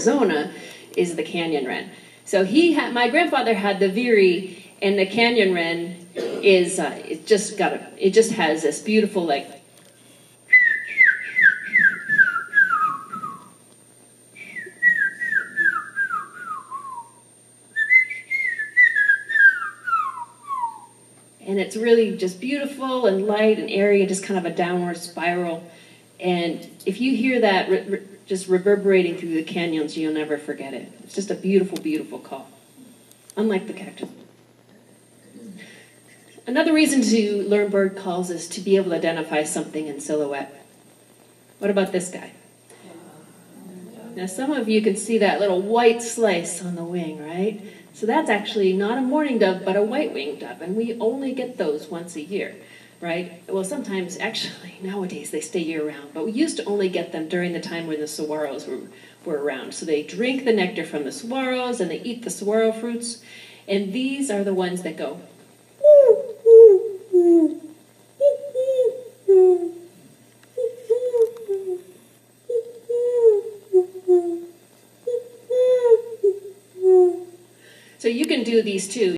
Arizona is the canyon wren. So my grandfather had the veery, and the canyon wren is it just has this beautiful like. And it's really just beautiful and light and airy, just kind of a downward spiral. And if you hear that just reverberating through the canyons, you'll never forget it. It's just a beautiful, beautiful call, unlike the cactus. Another reason to learn bird calls is to be able to identify something in silhouette. What about this guy? Now some of you can see that little white slice on the wing, right? So that's actually not a mourning dove, but a white-winged dove, and we only get those once a year, right? Well, sometimes, actually, nowadays they stay year-round, but we used to only get them during the time when the saguaros were around. So they drink the nectar from the saguaros, and they eat the saguaro fruits, and these are the ones that go, so you can do these too.